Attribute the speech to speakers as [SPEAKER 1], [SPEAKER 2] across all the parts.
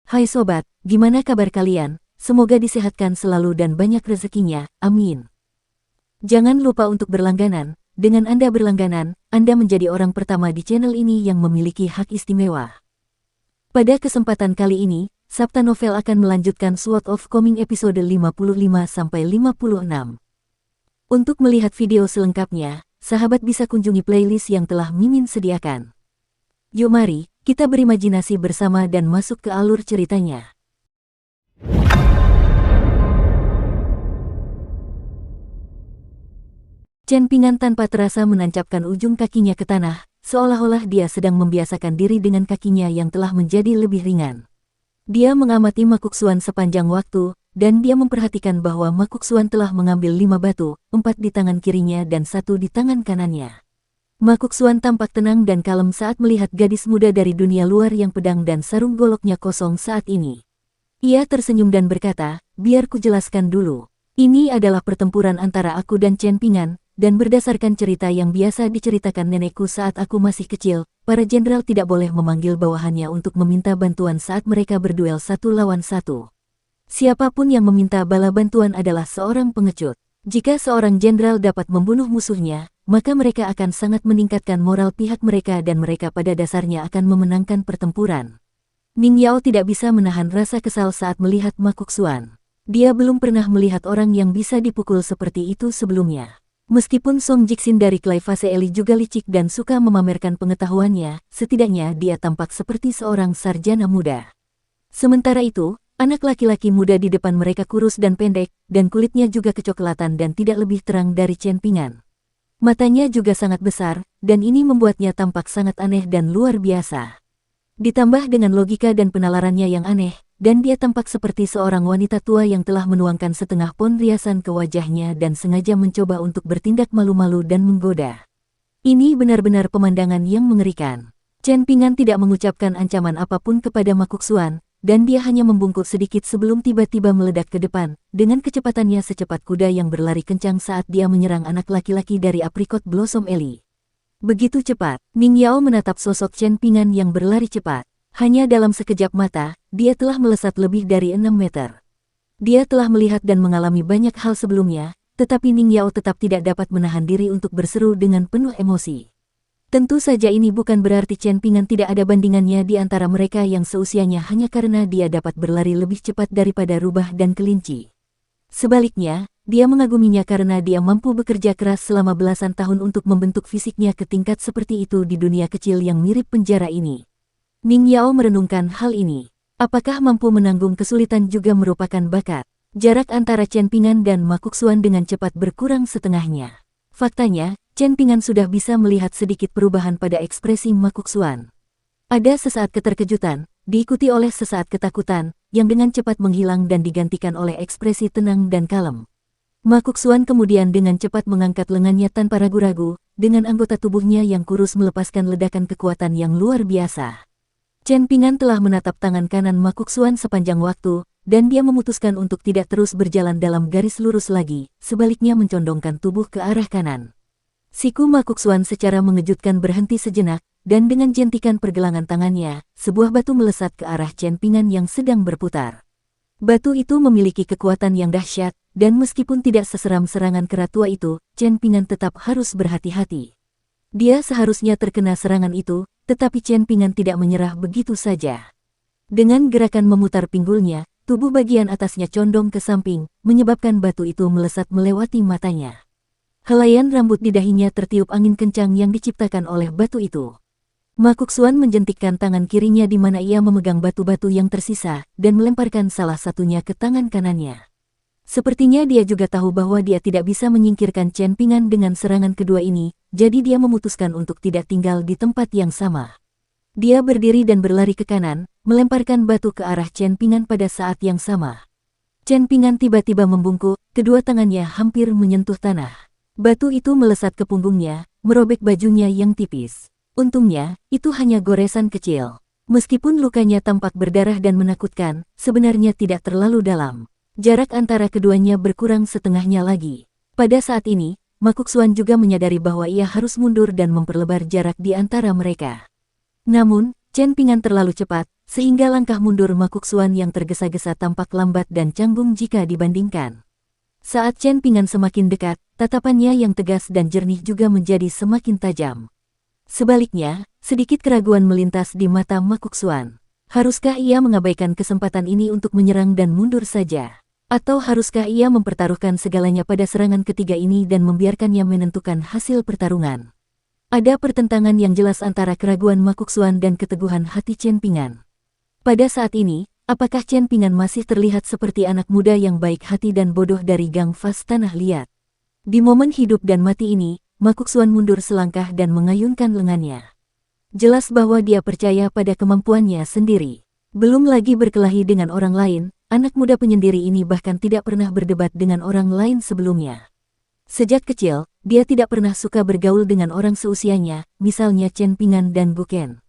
[SPEAKER 1] Hai sobat, gimana kabar kalian? Semoga disehatkan selalu dan banyak rezekinya, amin. Jangan lupa untuk berlangganan. Dengan Anda berlangganan, Anda menjadi orang pertama di channel ini yang memiliki hak istimewa. Pada kesempatan kali ini, Sabta Novel akan melanjutkan Sword of Coming episode 55-56. Untuk melihat video selengkapnya, sahabat bisa kunjungi playlist yang telah Mimin sediakan. Yuk mari, kita berimajinasi bersama dan masuk ke alur ceritanya. Chen Ping'an tanpa terasa menancapkan ujung kakinya ke tanah, seolah-olah dia sedang membiasakan diri dengan kakinya yang telah menjadi lebih ringan. Dia mengamati Makuk Xuan sepanjang waktu, dan dia memperhatikan bahwa Makuk Xuan telah mengambil 5 batu, 4 di tangan kirinya dan 1 di tangan kanannya. Makuk Xuan tampak tenang dan kalem saat melihat gadis muda dari dunia luar yang pedang dan sarung goloknya kosong saat ini. Ia tersenyum dan berkata, biar ku jelaskan dulu. Ini adalah pertempuran antara aku dan Chen Ping'an, dan berdasarkan cerita yang biasa diceritakan nenekku saat aku masih kecil, para jenderal tidak boleh memanggil bawahannya untuk meminta bantuan saat mereka berduel 1 lawan 1. Siapapun yang meminta bala bantuan adalah seorang pengecut. Jika seorang jenderal dapat membunuh musuhnya, maka mereka akan sangat meningkatkan moral pihak mereka dan mereka pada dasarnya akan memenangkan pertempuran. Ning Yao tidak bisa menahan rasa kesal saat melihat Makuk Xuan. Dia belum pernah melihat orang yang bisa dipukul seperti itu sebelumnya. Meskipun Song Jixin dari Clay Fase Eli juga licik dan suka memamerkan pengetahuannya, setidaknya dia tampak seperti seorang sarjana muda. Sementara itu, anak laki-laki muda di depan mereka kurus dan pendek, dan kulitnya juga kecoklatan dan tidak lebih terang dari Chen Ping'an. Matanya juga sangat besar, dan ini membuatnya tampak sangat aneh dan luar biasa. Ditambah dengan logika dan penalarannya yang aneh, dan dia tampak seperti seorang wanita tua yang telah menuangkan setengah pon riasan ke wajahnya dan sengaja mencoba untuk bertindak malu-malu dan menggoda. Ini benar-benar pemandangan yang mengerikan. Chen Ping'an tidak mengucapkan ancaman apapun kepada Makuk Xuan, dan dia hanya membungkuk sedikit sebelum tiba-tiba meledak ke depan, dengan kecepatannya secepat kuda yang berlari kencang saat dia menyerang anak laki-laki dari Apricot Blossom Eli. Begitu cepat, Ning Yao menatap sosok Chen Ping'an yang berlari cepat. Hanya dalam sekejap mata, dia telah melesat lebih dari 6 meter. Dia telah melihat dan mengalami banyak hal sebelumnya, tetapi Ning Yao tetap tidak dapat menahan diri untuk berseru dengan penuh emosi. Tentu saja ini bukan berarti Chen Ping'an tidak ada bandingannya di antara mereka yang seusianya hanya karena dia dapat berlari lebih cepat daripada rubah dan kelinci. Sebaliknya, dia mengaguminya karena dia mampu bekerja keras selama belasan tahun untuk membentuk fisiknya ke tingkat seperti itu di dunia kecil yang mirip penjara ini. Ning Yao merenungkan hal ini. Apakah mampu menanggung kesulitan juga merupakan bakat? Jarak antara Chen Ping'an dan Makuk Xuan dengan cepat berkurang setengahnya. Faktanya, Chen Ping'an sudah bisa melihat sedikit perubahan pada ekspresi Makuk Xuan. Ada sesaat keterkejutan, diikuti oleh sesaat ketakutan, yang dengan cepat menghilang dan digantikan oleh ekspresi tenang dan kalem. Makuk Xuan kemudian dengan cepat mengangkat lengannya tanpa ragu-ragu, dengan anggota tubuhnya yang kurus melepaskan ledakan kekuatan yang luar biasa. Chen Ping'an telah menatap tangan kanan Makuk Xuan sepanjang waktu, dan dia memutuskan untuk tidak terus berjalan dalam garis lurus lagi, sebaliknya mencondongkan tubuh ke arah kanan. Siku Makuk Xuan secara mengejutkan berhenti sejenak, dan dengan jentikan pergelangan tangannya, sebuah batu melesat ke arah Chen Ping'an yang sedang berputar. Batu itu memiliki kekuatan yang dahsyat, dan meskipun tidak seseram serangan kera tua itu, Chen Ping'an tetap harus berhati-hati. Dia seharusnya terkena serangan itu, tetapi Chen Ping'an tidak menyerah begitu saja. Dengan gerakan memutar pinggulnya, tubuh bagian atasnya condong ke samping, menyebabkan batu itu melesat melewati matanya. Helaian rambut di dahinya tertiup angin kencang yang diciptakan oleh batu itu. Makuk Xuan menjentikkan tangan kirinya di mana ia memegang batu-batu yang tersisa, dan melemparkan salah satunya ke tangan kanannya. Sepertinya dia juga tahu bahwa dia tidak bisa menyingkirkan Chen Ping'an dengan serangan kedua ini, jadi dia memutuskan untuk tidak tinggal di tempat yang sama. Dia berdiri dan berlari ke kanan, melemparkan batu ke arah Chen Ping'an pada saat yang sama. Chen Ping'an tiba-tiba membungkuk, kedua tangannya hampir menyentuh tanah. Batu itu melesat ke punggungnya, merobek bajunya yang tipis. Untungnya, itu hanya goresan kecil. Meskipun lukanya tampak berdarah dan menakutkan, sebenarnya tidak terlalu dalam. Jarak antara keduanya berkurang setengahnya lagi. Pada saat ini, Makuk Xuan juga menyadari bahwa ia harus mundur dan memperlebar jarak di antara mereka. Namun, Chen Pingan terlalu cepat, sehingga langkah mundur Makuk Xuan yang tergesa-gesa tampak lambat dan canggung jika dibandingkan. Saat Chen Pingan semakin dekat, tatapannya yang tegas dan jernih juga menjadi semakin tajam. Sebaliknya, sedikit keraguan melintas di mata Makuk Xuan. Haruskah ia mengabaikan kesempatan ini untuk menyerang dan mundur saja? Atau haruskah ia mempertaruhkan segalanya pada serangan ketiga ini dan membiarkannya menentukan hasil pertarungan? Ada pertentangan yang jelas antara keraguan Makuk Xuan dan keteguhan hati Chen Pingan. Pada saat ini, apakah Chen Pingan masih terlihat seperti anak muda yang baik hati dan bodoh dari gang Fas Tanah Liat? Di momen hidup dan mati ini, Makuk Xuan mundur selangkah dan mengayunkan lengannya. Jelas bahwa dia percaya pada kemampuannya sendiri. Belum lagi berkelahi dengan orang lain, anak muda penyendiri ini bahkan tidak pernah berdebat dengan orang lain sebelumnya. Sejak kecil, dia tidak pernah suka bergaul dengan orang seusianya, misalnya Chen Pingan dan Buken.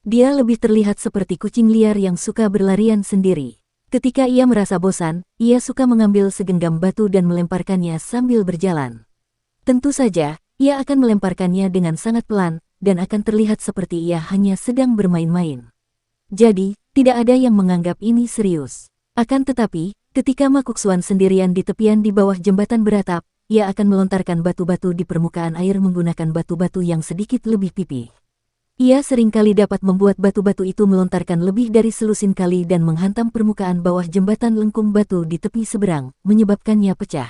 [SPEAKER 1] Dia lebih terlihat seperti kucing liar yang suka berlarian sendiri. Ketika ia merasa bosan, ia suka mengambil segenggam batu dan melemparkannya sambil berjalan. Tentu saja, ia akan melemparkannya dengan sangat pelan, dan akan terlihat seperti ia hanya sedang bermain-main. Jadi, tidak ada yang menganggap ini serius. Akan tetapi, ketika Makuk Xuan sendirian di tepian di bawah jembatan beratap, ia akan melontarkan batu-batu di permukaan air menggunakan batu-batu yang sedikit lebih pipih. Ia seringkali dapat membuat batu-batu itu melontarkan lebih dari selusin kali dan menghantam permukaan bawah jembatan lengkung batu di tepi seberang, menyebabkannya pecah.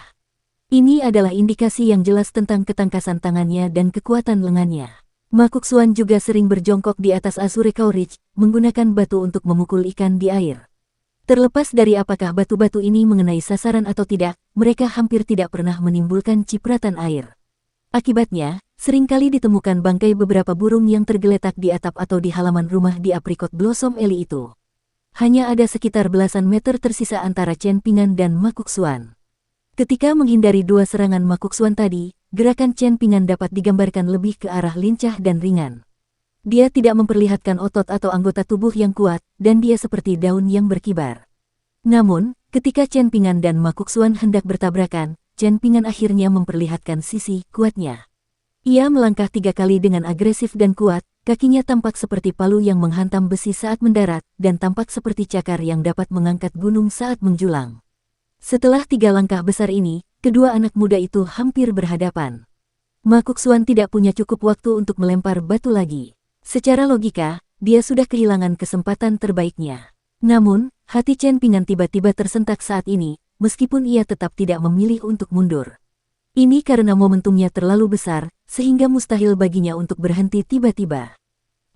[SPEAKER 1] Ini adalah indikasi yang jelas tentang ketangkasan tangannya dan kekuatan lengannya. Makuk Xuan juga sering berjongkok di atas Azurekau Ridge, menggunakan batu untuk memukul ikan di air. Terlepas dari apakah batu-batu ini mengenai sasaran atau tidak, mereka hampir tidak pernah menimbulkan cipratan air. Akibatnya, seringkali ditemukan bangkai beberapa burung yang tergeletak di atap atau di halaman rumah di Apricot Blossom Alley itu. Hanya ada sekitar belasan meter tersisa antara Chen Pingan dan Makuk Xuan. Ketika menghindari dua serangan Makuk Xuan tadi, gerakan Chen Pingan dapat digambarkan lebih ke arah lincah dan ringan. Dia tidak memperlihatkan otot atau anggota tubuh yang kuat, dan dia seperti daun yang berkibar. Namun, ketika Chen Pingan dan Makuk Xuan hendak bertabrakan, Chen Pingan akhirnya memperlihatkan sisi kuatnya. Ia melangkah 3 kali dengan agresif dan kuat, kakinya tampak seperti palu yang menghantam besi saat mendarat, dan tampak seperti cakar yang dapat mengangkat gunung saat menjulang. Setelah 3 langkah besar ini, kedua anak muda itu hampir berhadapan. Makuk Xuan tidak punya cukup waktu untuk melempar batu lagi. Secara logika, dia sudah kehilangan kesempatan terbaiknya. Namun, hati Chen Pingan tiba-tiba tersentak saat ini, meskipun ia tetap tidak memilih untuk mundur. Ini karena momentumnya terlalu besar, sehingga mustahil baginya untuk berhenti tiba-tiba.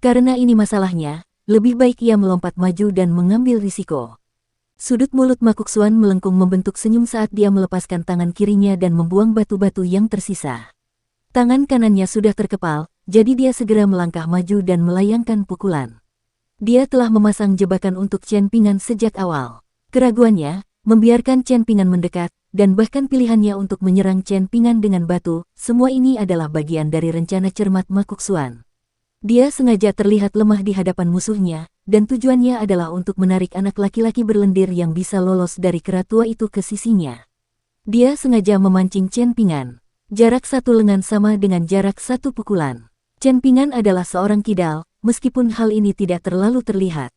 [SPEAKER 1] Karena ini masalahnya, lebih baik ia melompat maju dan mengambil risiko. Sudut mulut Makuk Xuan melengkung membentuk senyum saat dia melepaskan tangan kirinya dan membuang batu-batu yang tersisa. Tangan kanannya sudah terkepal, jadi dia segera melangkah maju dan melayangkan pukulan. Dia telah memasang jebakan untuk Chen Pingan sejak awal. Keraguannya, membiarkan Chen Pingan mendekat, dan bahkan pilihannya untuk menyerang Chen Pingan dengan batu, semua ini adalah bagian dari rencana cermat Makuk Xuan. Dia sengaja terlihat lemah di hadapan musuhnya, dan tujuannya adalah untuk menarik anak laki-laki berlendir yang bisa lolos dari kera tua itu ke sisinya. Dia sengaja memancing Chen Pingan. Jarak 1 lengan sama dengan jarak 1 pukulan. Chen Pingan adalah seorang kidal, meskipun hal ini tidak terlalu terlihat.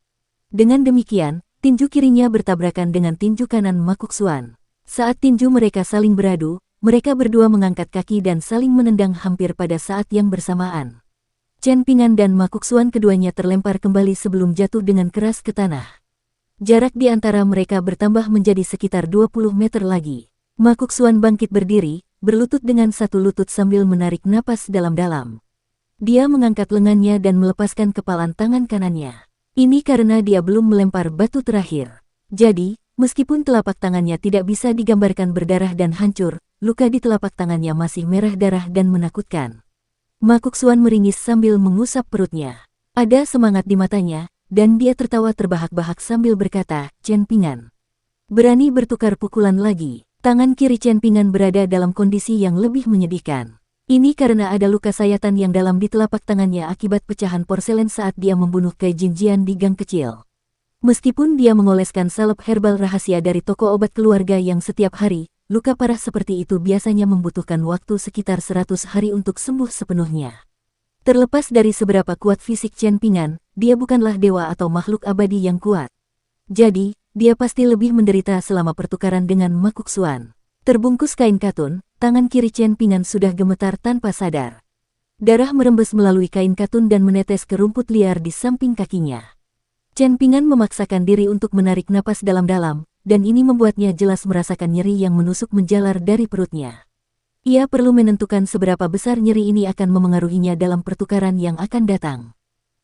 [SPEAKER 1] Dengan demikian, tinju kirinya bertabrakan dengan tinju kanan Makuk Xuan. Saat tinju mereka saling beradu, mereka berdua mengangkat kaki dan saling menendang hampir pada saat yang bersamaan. Chen Pingan dan Makuk Xuan keduanya terlempar kembali sebelum jatuh dengan keras ke tanah. Jarak di antara mereka bertambah menjadi sekitar 20 meter lagi. Makuk Xuan bangkit berdiri, berlutut dengan satu lutut sambil menarik napas dalam-dalam. Dia mengangkat lengannya dan melepaskan kepalan tangan kanannya. Ini karena dia belum melempar batu terakhir. Jadi, meskipun telapak tangannya tidak bisa digambarkan berdarah dan hancur, luka di telapak tangannya masih merah darah dan menakutkan. Makuk Xuan meringis sambil mengusap perutnya. Ada semangat di matanya, dan dia tertawa terbahak-bahak sambil berkata, "Chen Pingan, berani bertukar pukulan lagi." Tangan kiri Chen Pingan berada dalam kondisi yang lebih menyedihkan. Ini karena ada luka sayatan yang dalam di telapak tangannya akibat pecahan porselen saat dia membunuh Kai Jinjian di gang kecil. Meskipun dia mengoleskan salep herbal rahasia dari toko obat keluarga yang setiap hari, luka parah seperti itu biasanya membutuhkan waktu sekitar 100 hari untuk sembuh sepenuhnya. Terlepas dari seberapa kuat fisik Chen Pingan, dia bukanlah dewa atau makhluk abadi yang kuat. Jadi, dia pasti lebih menderita selama pertukaran dengan Makuk Xuan. Terbungkus kain katun, tangan kiri Chen Pingan sudah gemetar tanpa sadar. Darah merembes melalui kain katun dan menetes ke rumput liar di samping kakinya. Chen Pingan memaksakan diri untuk menarik napas dalam-dalam, dan ini membuatnya jelas merasakan nyeri yang menusuk menjalar dari perutnya. Ia perlu menentukan seberapa besar nyeri ini akan memengaruhinya dalam pertukaran yang akan datang.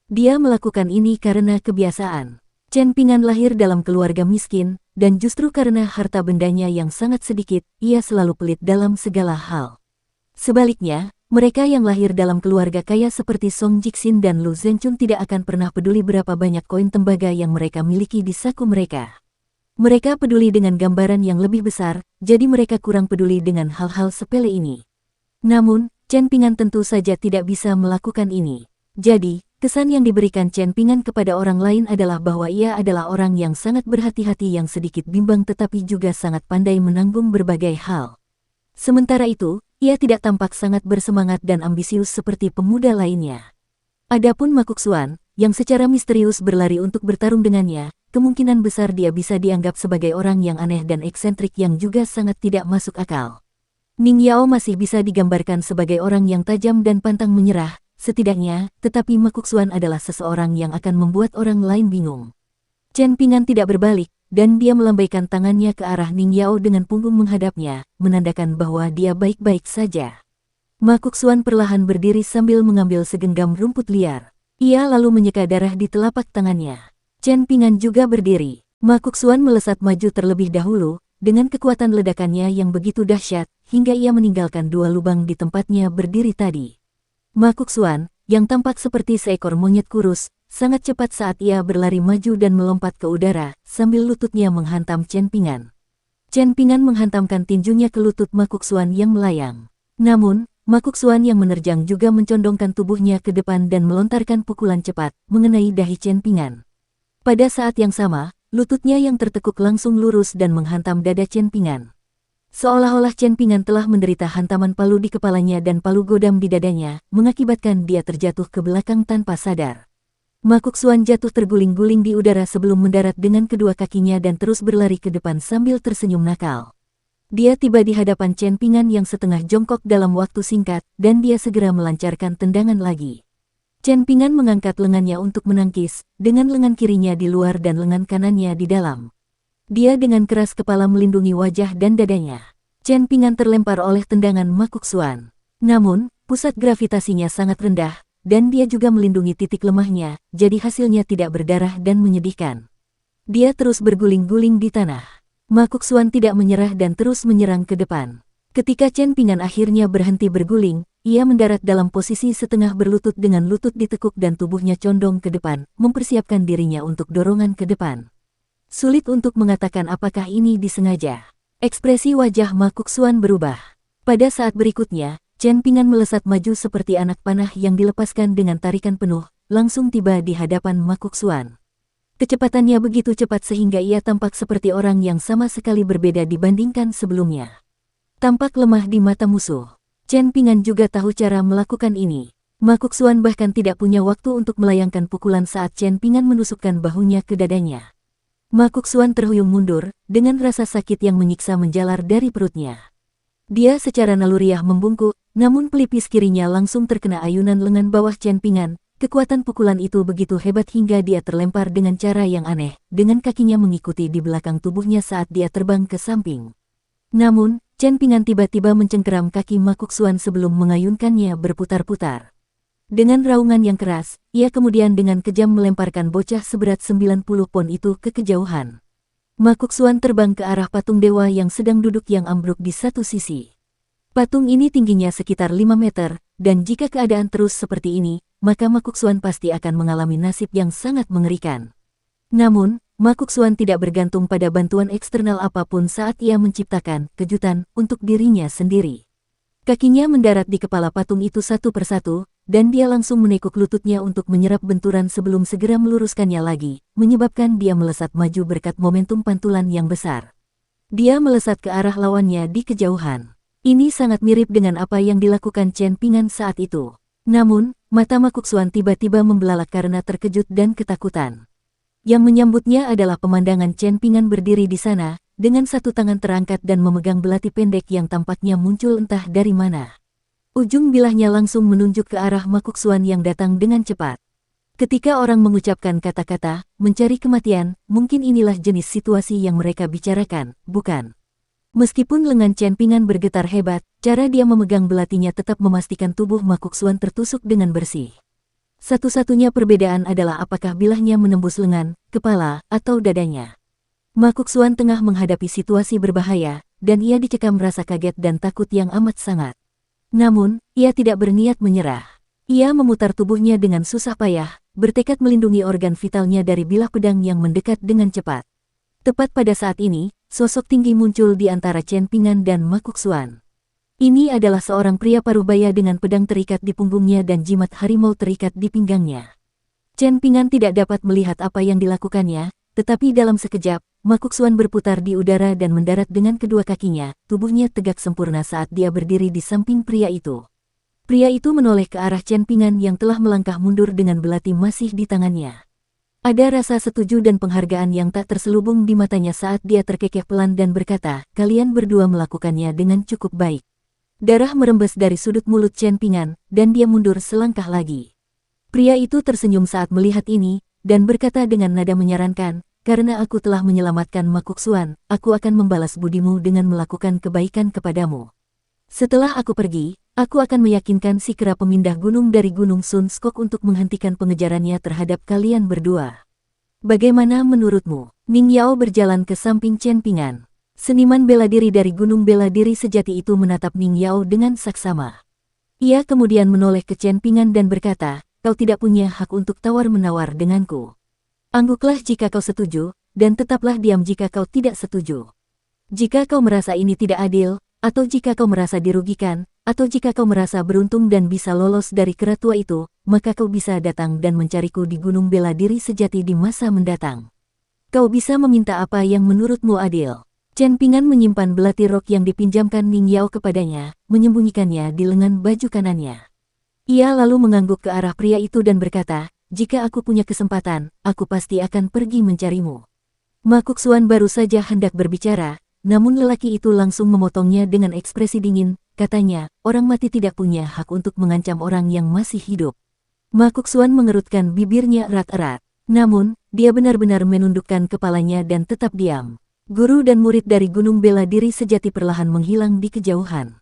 [SPEAKER 1] Dia melakukan ini karena kebiasaan. Chen Pingan lahir dalam keluarga miskin, dan justru karena harta bendanya yang sangat sedikit, ia selalu pelit dalam segala hal. Sebaliknya, mereka yang lahir dalam keluarga kaya seperti Song Jixin dan Lu Zhenchun tidak akan pernah peduli berapa banyak koin tembaga yang mereka miliki di saku mereka. Mereka peduli dengan gambaran yang lebih besar, jadi mereka kurang peduli dengan hal-hal sepele ini. Namun, Chen Pingan tentu saja tidak bisa melakukan ini. Jadi, kesan yang diberikan Chen Pingan kepada orang lain adalah bahwa ia adalah orang yang sangat berhati-hati yang sedikit bimbang tetapi juga sangat pandai menanggung berbagai hal. Sementara itu, ia tidak tampak sangat bersemangat dan ambisius seperti pemuda lainnya. Adapun Makuk Xuan, yang secara misterius berlari untuk bertarung dengannya, kemungkinan besar dia bisa dianggap sebagai orang yang aneh dan eksentrik yang juga sangat tidak masuk akal. Ning Yao masih bisa digambarkan sebagai orang yang tajam dan pantang menyerah, setidaknya, tetapi Makuk Xuan adalah seseorang yang akan membuat orang lain bingung. Chen Pingan tidak berbalik, dan dia melambaikan tangannya ke arah Ning Yao dengan punggung menghadapnya, menandakan bahwa dia baik-baik saja. Makuk Xuan perlahan berdiri sambil mengambil segenggam rumput liar. Ia lalu menyeka darah di telapak tangannya. Chen Pingan juga berdiri. Makuk Xuan melesat maju terlebih dahulu, dengan kekuatan ledakannya yang begitu dahsyat, hingga ia meninggalkan 2 lubang di tempatnya berdiri tadi. Makuk Xuan, yang tampak seperti seekor monyet kurus, sangat cepat saat ia berlari maju dan melompat ke udara, sambil lututnya menghantam Chen Pingan. Chen Pingan menghantamkan tinjunya ke lutut Makuk Xuan yang melayang. Namun, Makuk Xuan yang menerjang juga mencondongkan tubuhnya ke depan dan melontarkan pukulan cepat, mengenai dahi Chen Pingan. Pada saat yang sama, lututnya yang tertekuk langsung lurus dan menghantam dada Chen Pingan. Seolah-olah Chen Pingan telah menderita hantaman palu di kepalanya dan palu godam di dadanya, mengakibatkan dia terjatuh ke belakang tanpa sadar. Makuk Xuan jatuh terguling-guling di udara sebelum mendarat dengan kedua kakinya dan terus berlari ke depan sambil tersenyum nakal. Dia tiba di hadapan Chen Pingan yang setengah jongkok dalam waktu singkat, dan dia segera melancarkan tendangan lagi. Chen Pingan mengangkat lengannya untuk menangkis, dengan lengan kirinya di luar dan lengan kanannya di dalam. Dia dengan keras kepala melindungi wajah dan dadanya. Chen Pingan terlempar oleh tendangan Makuk Xuan. Namun, pusat gravitasinya sangat rendah, dan dia juga melindungi titik lemahnya, jadi hasilnya tidak berdarah dan menyedihkan. Dia terus berguling-guling di tanah. Makuk Xuan tidak menyerah dan terus menyerang ke depan. Ketika Chen Pingan akhirnya berhenti berguling, ia mendarat dalam posisi setengah berlutut dengan lutut ditekuk dan tubuhnya condong ke depan, mempersiapkan dirinya untuk dorongan ke depan. Sulit untuk mengatakan apakah ini disengaja. Ekspresi wajah Makuk Xuan berubah. Pada saat berikutnya, Chen Pingan melesat maju seperti anak panah yang dilepaskan dengan tarikan penuh, langsung tiba di hadapan Makuk Xuan. Kecepatannya begitu cepat sehingga ia tampak seperti orang yang sama sekali berbeda dibandingkan sebelumnya. Tampak lemah di mata musuh. Chen Pingan juga tahu cara melakukan ini. Makuk Xuan bahkan tidak punya waktu untuk melayangkan pukulan saat Chen Pingan menusukkan bahunya ke dadanya. Makuk Xuan terhuyung mundur, dengan rasa sakit yang menyiksa menjalar dari perutnya. Dia secara naluriah membungkuk, namun pelipis kirinya langsung terkena ayunan lengan bawah Chen Pingan. Kekuatan pukulan itu begitu hebat hingga dia terlempar dengan cara yang aneh, dengan kakinya mengikuti di belakang tubuhnya saat dia terbang ke samping. Namun, Chen Pingan tiba-tiba mencengkeram kaki Makuk Xuan sebelum mengayunkannya berputar-putar. Dengan raungan yang keras, ia kemudian dengan kejam melemparkan bocah seberat 90 pon itu ke kejauhan. Makuk Xuan terbang ke arah patung dewa yang sedang duduk yang ambruk di satu sisi. Patung ini tingginya sekitar 5 meter, dan jika keadaan terus seperti ini, maka Makuk Xuan pasti akan mengalami nasib yang sangat mengerikan. Namun, Makuk Xuan tidak bergantung pada bantuan eksternal apapun saat ia menciptakan kejutan untuk dirinya sendiri. Kakinya mendarat di kepala patung itu satu persatu, dan dia langsung menekuk lututnya untuk menyerap benturan sebelum segera meluruskannya lagi, menyebabkan dia melesat maju berkat momentum pantulan yang besar. Dia melesat ke arah lawannya di kejauhan. Ini sangat mirip dengan apa yang dilakukan Chen Pingan saat itu. Namun, mata Ma Kongquan tiba-tiba membelalak karena terkejut dan ketakutan. Yang menyambutnya adalah pemandangan Chen Ping'an berdiri di sana, dengan satu tangan terangkat dan memegang belati pendek yang tampaknya muncul entah dari mana. Ujung bilahnya langsung menunjuk ke arah Ma Kongquan yang datang dengan cepat. Ketika orang mengucapkan kata-kata, mencari kematian, mungkin inilah jenis situasi yang mereka bicarakan, bukan? Meskipun lengan Chen Ping'an bergetar hebat, cara dia memegang belatinya tetap memastikan tubuh Ma Kongquan tertusuk dengan bersih. Satu-satunya perbedaan adalah apakah bilahnya menembus lengan, kepala, atau dadanya. Ma Kongquan tengah menghadapi situasi berbahaya, dan ia dicekam rasa kaget dan takut yang amat sangat. Namun, ia tidak berniat menyerah. Ia memutar tubuhnya dengan susah payah, bertekad melindungi organ vitalnya dari bilah pedang yang mendekat dengan cepat. Tepat pada saat ini, sosok tinggi muncul di antara Chen Ping'an dan Ma Kongquan. Ini adalah seorang pria paruhbaya dengan pedang terikat di punggungnya dan jimat harimau terikat di pinggangnya. Chen Ping'an tidak dapat melihat apa yang dilakukannya, tetapi dalam sekejap, Ma Kongquan berputar di udara dan mendarat dengan kedua kakinya, tubuhnya tegak sempurna saat dia berdiri di samping pria itu. Pria itu menoleh ke arah Chen Ping'an yang telah melangkah mundur dengan belati masih di tangannya. Ada rasa setuju dan penghargaan yang tak terselubung di matanya saat dia terkekeh pelan dan berkata, "Kalian berdua melakukannya dengan cukup baik." Darah merembes dari sudut mulut Chen Ping'an, dan dia mundur selangkah lagi. Pria itu tersenyum saat melihat ini, dan berkata dengan nada menyarankan, "Karena aku telah menyelamatkan Ma Kongquan, aku akan membalas budimu dengan melakukan kebaikan kepadamu. Setelah aku pergi, aku akan meyakinkan si kera pemindah gunung dari Gunung Sun Skok untuk menghentikan pengejarannya terhadap kalian berdua. Bagaimana menurutmu?" Ning Yao berjalan ke samping Chen Ping'an. Seniman bela diri dari Gunung Bela Diri Sejati itu menatap Ning Yao dengan saksama. Ia kemudian menoleh ke Chen Ping'an dan berkata, "Kau tidak punya hak untuk tawar-menawar denganku. Angguklah jika kau setuju, dan tetaplah diam jika kau tidak setuju. Jika kau merasa ini tidak adil, atau jika kau merasa dirugikan, atau jika kau merasa beruntung dan bisa lolos dari kera tua itu, maka kau bisa datang dan mencariku di Gunung Bela Diri Sejati di masa mendatang. Kau bisa meminta apa yang menurutmu adil." Chen Ping'an menyimpan belati rok yang dipinjamkan Ning Yao kepadanya, menyembunyikannya di lengan baju kanannya. Ia lalu mengangguk ke arah pria itu dan berkata, "Jika aku punya kesempatan, aku pasti akan pergi mencarimu." Ma Kongquan baru saja hendak berbicara, namun lelaki itu langsung memotongnya dengan ekspresi dingin, katanya, "Orang mati tidak punya hak untuk mengancam orang yang masih hidup." Ma Kongquan mengerutkan bibirnya erat-erat. Namun, dia benar-benar menundukkan kepalanya dan tetap diam. Guru dan murid dari Gunung Bela Diri Sejati perlahan menghilang di kejauhan.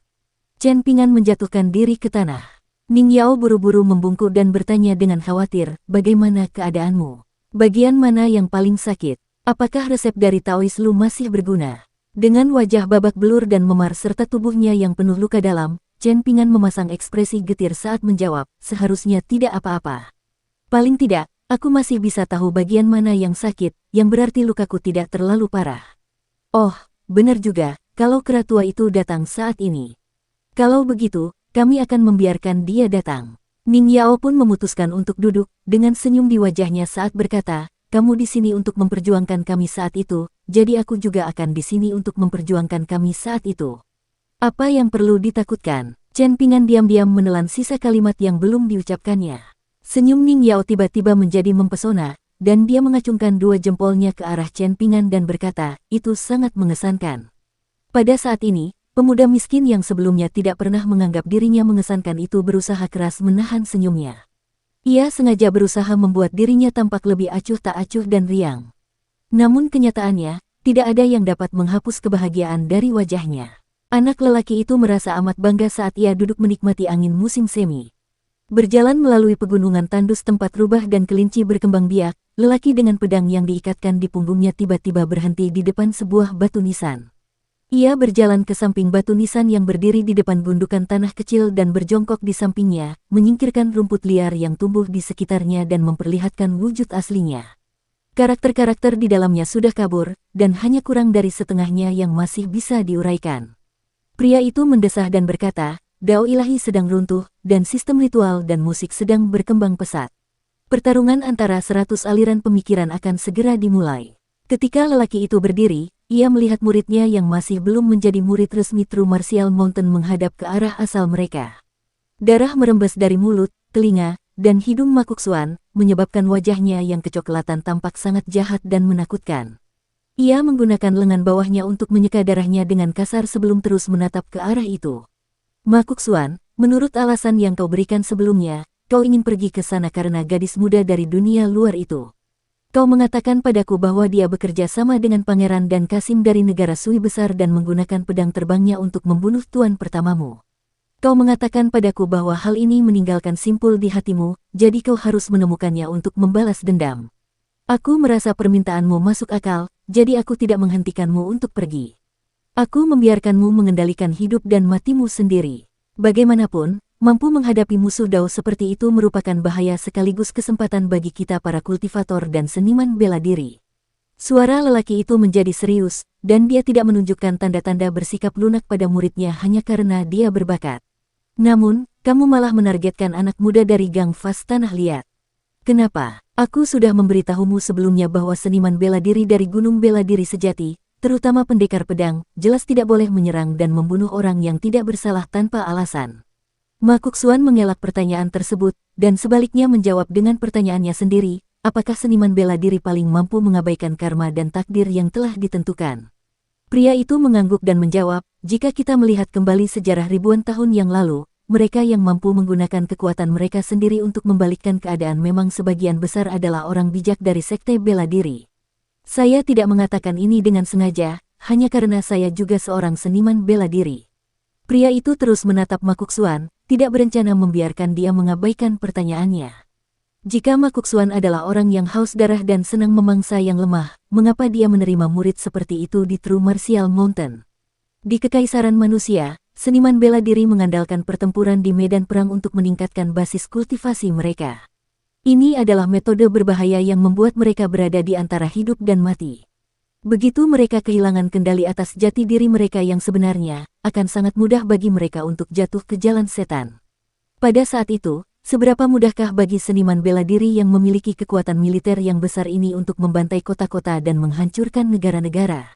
[SPEAKER 1] Chen Ping'an menjatuhkan diri ke tanah. Ning Yao buru-buru membungkuk dan bertanya dengan khawatir, "Bagaimana keadaanmu? Bagian mana yang paling sakit? Apakah resep dari Taois Lu masih berguna?" Dengan wajah babak belur dan memar serta tubuhnya yang penuh luka dalam, Chen Ping'an memasang ekspresi getir saat menjawab, "Seharusnya tidak apa-apa. Paling tidak, aku masih bisa tahu bagian mana yang sakit, yang berarti lukaku tidak terlalu parah." "Oh, benar juga, kalau kera tua itu datang saat ini. Kalau begitu, kami akan membiarkan dia datang." Ning Yao pun memutuskan untuk duduk, dengan senyum di wajahnya saat berkata, "Kamu di sini untuk memperjuangkan kami saat itu, jadi aku juga akan di sini untuk memperjuangkan kami saat itu. Apa yang perlu ditakutkan?" Chen Ping'an diam-diam menelan sisa kalimat yang belum diucapkannya. Senyum Ning Yao tiba-tiba menjadi mempesona, dan dia mengacungkan dua jempolnya ke arah Chen Ping'an dan berkata, "Itu sangat mengesankan." Pada saat ini, pemuda miskin yang sebelumnya tidak pernah menganggap dirinya mengesankan itu berusaha keras menahan senyumnya. Ia sengaja berusaha membuat dirinya tampak lebih acuh tak acuh dan riang. Namun kenyataannya, tidak ada yang dapat menghapus kebahagiaan dari wajahnya. Anak lelaki itu merasa amat bangga saat ia duduk menikmati angin musim semi. Berjalan melalui pegunungan tandus tempat rubah dan kelinci berkembang biak, lelaki dengan pedang yang diikatkan di punggungnya tiba-tiba berhenti di depan sebuah batu nisan. Ia berjalan ke samping batu nisan yang berdiri di depan gundukan tanah kecil dan berjongkok di sampingnya, menyingkirkan rumput liar yang tumbuh di sekitarnya dan memperlihatkan wujud aslinya. Karakter-karakter di dalamnya sudah kabur, dan hanya kurang dari setengahnya yang masih bisa diuraikan. Pria itu mendesah dan berkata, "Dao ilahi sedang runtuh, dan sistem ritual dan musik sedang berkembang pesat. Pertarungan antara 100 aliran pemikiran akan segera dimulai." Ketika lelaki itu berdiri, ia melihat muridnya yang masih belum menjadi murid resmi True Martial Mountain menghadap ke arah asal mereka. Darah merembes dari mulut, telinga, dan hidung Makuk Xuan, menyebabkan wajahnya yang kecoklatan tampak sangat jahat dan menakutkan. Ia menggunakan lengan bawahnya untuk menyeka darahnya dengan kasar sebelum terus menatap ke arah itu. Makuk Xuan, menurut alasan yang kau berikan sebelumnya, kau ingin pergi ke sana karena gadis muda dari dunia luar itu. Kau mengatakan padaku bahwa dia bekerja sama dengan Pangeran dan Kasim dari negara Sui besar dan menggunakan pedang terbangnya untuk membunuh tuan pertamamu. Kau mengatakan padaku bahwa hal ini meninggalkan simpul di hatimu, jadi kau harus menemukannya untuk membalas dendam. Aku merasa permintaanmu masuk akal, jadi aku tidak menghentikanmu untuk pergi. Aku membiarkanmu mengendalikan hidup dan matimu sendiri. Bagaimanapun, mampu menghadapi musuh Dao seperti itu merupakan bahaya sekaligus kesempatan bagi kita para kultivator dan seniman bela diri. Suara lelaki itu menjadi serius, dan dia tidak menunjukkan tanda-tanda bersikap lunak pada muridnya hanya karena dia berbakat. Namun, kamu malah menargetkan anak muda dari Gang Fas Tanah Liat. Kenapa? Aku sudah memberitahumu sebelumnya bahwa seniman bela diri dari Gunung Bela Diri Sejati, terutama pendekar pedang, jelas tidak boleh menyerang dan membunuh orang yang tidak bersalah tanpa alasan. Makuk Xuan mengelak pertanyaan tersebut, dan sebaliknya menjawab dengan pertanyaannya sendiri, apakah seniman bela diri paling mampu mengabaikan karma dan takdir yang telah ditentukan? Pria itu mengangguk dan menjawab, jika kita melihat kembali sejarah ribuan tahun yang lalu, mereka yang mampu menggunakan kekuatan mereka sendiri untuk membalikkan keadaan memang sebagian besar adalah orang bijak dari sekte bela diri. Saya tidak mengatakan ini dengan sengaja, hanya karena saya juga seorang seniman bela diri. Pria itu terus menatap Makuk Xuan, tidak berencana membiarkan dia mengabaikan pertanyaannya. Jika Makuk Xuan adalah orang yang haus darah dan senang memangsa yang lemah, mengapa dia menerima murid seperti itu di True Martial Mountain? Di Kekaisaran Manusia, seniman bela diri mengandalkan pertempuran di medan perang untuk meningkatkan basis kultivasi mereka. Ini adalah metode berbahaya yang membuat mereka berada di antara hidup dan mati. Begitu mereka kehilangan kendali atas jati diri mereka yang sebenarnya, akan sangat mudah bagi mereka untuk jatuh ke jalan setan. Pada saat itu, seberapa mudahkah bagi seniman bela diri yang memiliki kekuatan militer yang besar ini untuk membantai kota-kota dan menghancurkan negara-negara?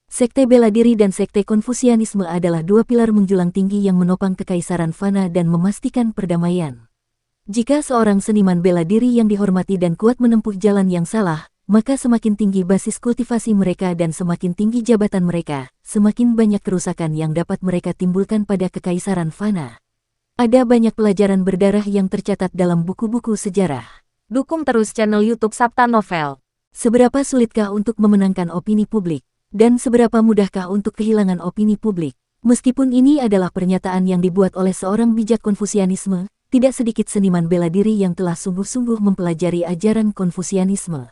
[SPEAKER 1] Sekte bela diri dan sekte Konfusianisme adalah dua pilar menjulang tinggi yang menopang kekaisaran fana dan memastikan perdamaian. Jika seorang seniman bela diri yang dihormati dan kuat menempuh jalan yang salah, maka semakin tinggi basis kultivasi mereka dan semakin tinggi jabatan mereka, semakin banyak kerusakan yang dapat mereka timbulkan pada kekaisaran fana. Ada banyak pelajaran berdarah yang tercatat dalam buku-buku sejarah.
[SPEAKER 2] Dukung terus channel YouTube Sabta Novel.
[SPEAKER 1] Seberapa sulitkah untuk memenangkan opini publik? Dan seberapa mudahkah untuk kehilangan opini publik? Meskipun ini adalah pernyataan yang dibuat oleh seorang bijak Konfusianisme, tidak sedikit seniman bela diri yang telah sungguh-sungguh mempelajari ajaran Konfusianisme.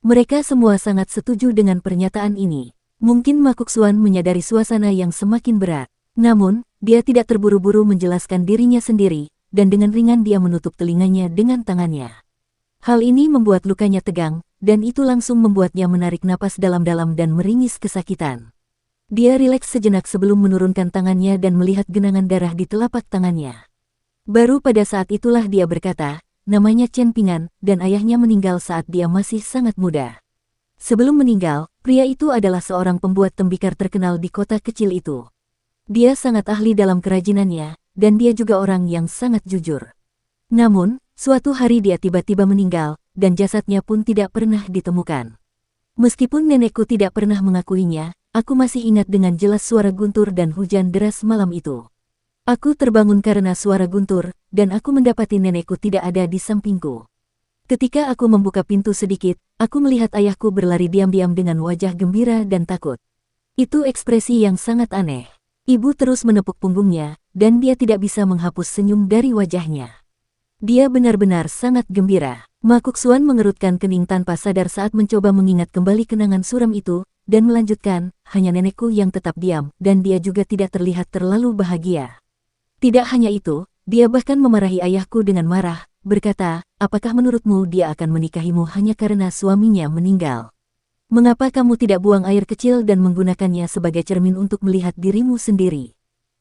[SPEAKER 1] Mereka semua sangat setuju dengan pernyataan ini. Mungkin Makuk Xuan menyadari suasana yang semakin berat. Namun, dia tidak terburu-buru menjelaskan dirinya sendiri, dan dengan ringan dia menutup telinganya dengan tangannya. Hal ini membuat lukanya tegang, dan itu langsung membuatnya menarik napas dalam-dalam dan meringis kesakitan. Dia rileks sejenak sebelum menurunkan tangannya dan melihat genangan darah di telapak tangannya. Baru pada saat itulah dia berkata, namanya Chen Pingan, dan ayahnya meninggal saat dia masih sangat muda. Sebelum meninggal, pria itu adalah seorang pembuat tembikar terkenal di kota kecil itu. Dia sangat ahli dalam kerajinannya, dan dia juga orang yang sangat jujur. Namun, suatu hari dia tiba-tiba meninggal, dan jasadnya pun tidak pernah ditemukan. Meskipun nenekku tidak pernah mengakuinya, aku masih ingat dengan jelas suara guntur dan hujan deras malam itu. Aku terbangun karena suara guntur, dan aku mendapati nenekku tidak ada di sampingku. Ketika aku membuka pintu sedikit, aku melihat ayahku berlari diam-diam dengan wajah gembira dan takut. Itu ekspresi yang sangat aneh. Ibu terus menepuk punggungnya, dan dia tidak bisa menghapus senyum dari wajahnya. Dia benar-benar sangat gembira. Makuk Xuan mengerutkan kening tanpa sadar saat mencoba mengingat kembali kenangan suram itu, dan melanjutkan, hanya nenekku yang tetap diam, dan dia juga tidak terlihat terlalu bahagia. Tidak hanya itu, dia bahkan memarahi ayahku dengan marah, berkata, apakah menurutmu dia akan menikahimu hanya karena suaminya meninggal? Mengapa kamu tidak buang air kecil dan menggunakannya sebagai cermin untuk melihat dirimu sendiri?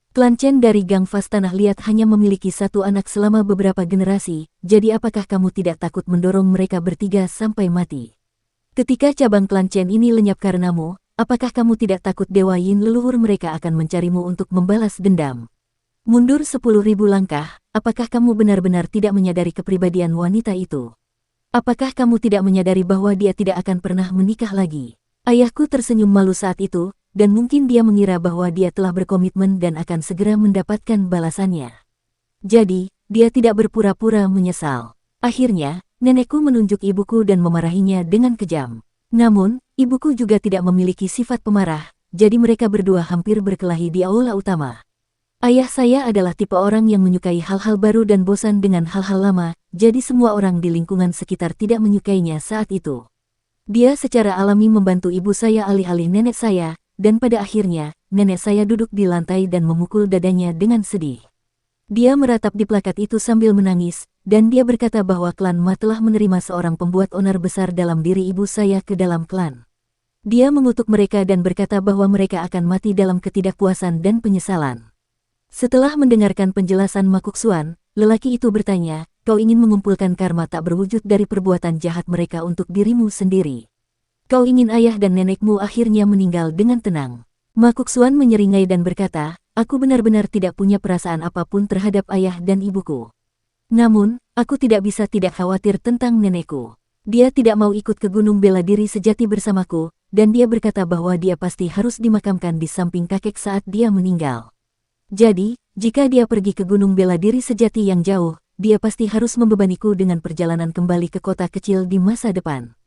[SPEAKER 1] Klan Chen dari Gang Fas Tanah Liat hanya memiliki satu anak selama beberapa generasi, jadi apakah kamu tidak takut mendorong mereka bertiga sampai mati? Ketika cabang klan Chen ini lenyap karenamu, apakah kamu tidak takut Dewa Yin leluhur mereka akan mencarimu untuk membalas dendam? Mundur 10.000 langkah, apakah kamu benar-benar tidak menyadari kepribadian wanita itu? Apakah kamu tidak menyadari bahwa dia tidak akan pernah menikah lagi? Ayahku tersenyum malu saat itu, dan mungkin dia mengira bahwa dia telah berkomitmen dan akan segera mendapatkan balasannya. Jadi, dia tidak berpura-pura menyesal. Akhirnya, nenekku menunjuk ibuku dan memarahinya dengan kejam. Namun, ibuku juga tidak memiliki sifat pemarah, jadi mereka berdua hampir berkelahi di aula utama. Ayah saya adalah tipe orang yang menyukai hal-hal baru dan bosan dengan hal-hal lama, jadi semua orang di lingkungan sekitar tidak menyukainya saat itu. Dia secara alami membantu ibu saya alih-alih nenek saya, dan pada akhirnya, nenek saya duduk di lantai dan memukul dadanya dengan sedih. Dia meratap di plakat itu sambil menangis, dan dia berkata bahwa klan Ma telah menerima seorang pembuat onar besar dalam diri ibu saya ke dalam klan. Dia mengutuk mereka dan berkata bahwa mereka akan mati dalam ketidakpuasan dan penyesalan. Setelah mendengarkan penjelasan Makuksuan, lelaki itu bertanya, kau ingin mengumpulkan karma tak berwujud dari perbuatan jahat mereka untuk dirimu sendiri. Kau ingin ayah dan nenekmu akhirnya meninggal dengan tenang. Makuksuan menyeringai dan berkata, aku benar-benar tidak punya perasaan apapun terhadap ayah dan ibuku. Namun, aku tidak bisa tidak khawatir tentang nenekku. Dia tidak mau ikut ke gunung bela diri sejati bersamaku, dan dia berkata bahwa dia pasti harus dimakamkan di samping kakek saat dia meninggal. Jadi, jika dia pergi ke gunung bela diri sejati yang jauh, dia pasti harus membebaniku dengan perjalanan kembali ke kota kecil di masa depan.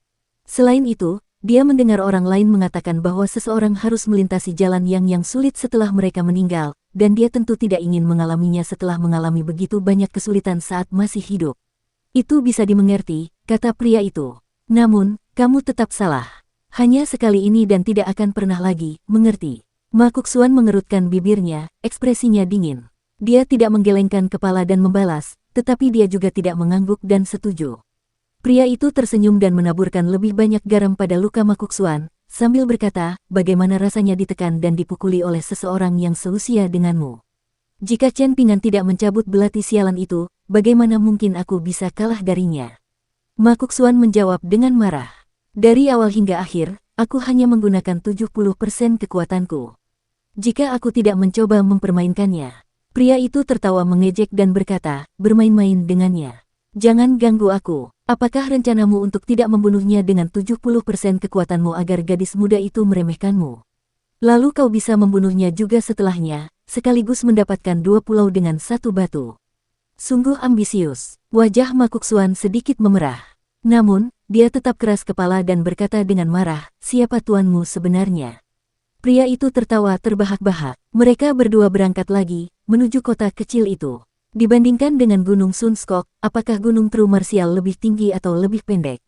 [SPEAKER 1] Selain itu, dia mendengar orang lain mengatakan bahwa seseorang harus melintasi jalan yang sulit setelah mereka meninggal, dan dia tentu tidak ingin mengalaminya setelah mengalami begitu banyak kesulitan saat masih hidup. Itu bisa dimengerti, kata pria itu. Namun, kamu tetap salah. Hanya sekali ini dan tidak akan pernah lagi, mengerti? Makuksuan mengerutkan bibirnya, ekspresinya dingin. Dia tidak menggelengkan kepala dan membalas, tetapi dia juga tidak mengangguk dan setuju. Pria itu tersenyum dan menaburkan lebih banyak garam pada luka Makuksuan, sambil berkata, bagaimana rasanya ditekan dan dipukuli oleh seseorang yang seusia denganmu. Jika Chen Pingan tidak mencabut belati sialan itu, bagaimana mungkin aku bisa kalah darinya? Makuksuan menjawab dengan marah. Dari awal hingga akhir, aku hanya menggunakan 70% kekuatanku. Jika aku tidak mencoba mempermainkannya. Pria itu tertawa mengejek dan berkata, bermain-main dengannya. Jangan ganggu aku. Apakah rencanamu untuk tidak membunuhnya dengan 70% kekuatanmu agar gadis muda itu meremehkanmu? Lalu kau bisa membunuhnya juga setelahnya, sekaligus mendapatkan 2 pulau dengan 1 batu. Sungguh ambisius. Wajah Makuksuan sedikit memerah. Namun, dia tetap keras kepala dan berkata dengan marah, siapa tuanmu sebenarnya? Pria itu tertawa terbahak-bahak. Mereka berdua berangkat lagi, menuju kota kecil itu. Dibandingkan dengan Gunung Sunskok, apakah Gunung True Martial lebih tinggi atau lebih pendek?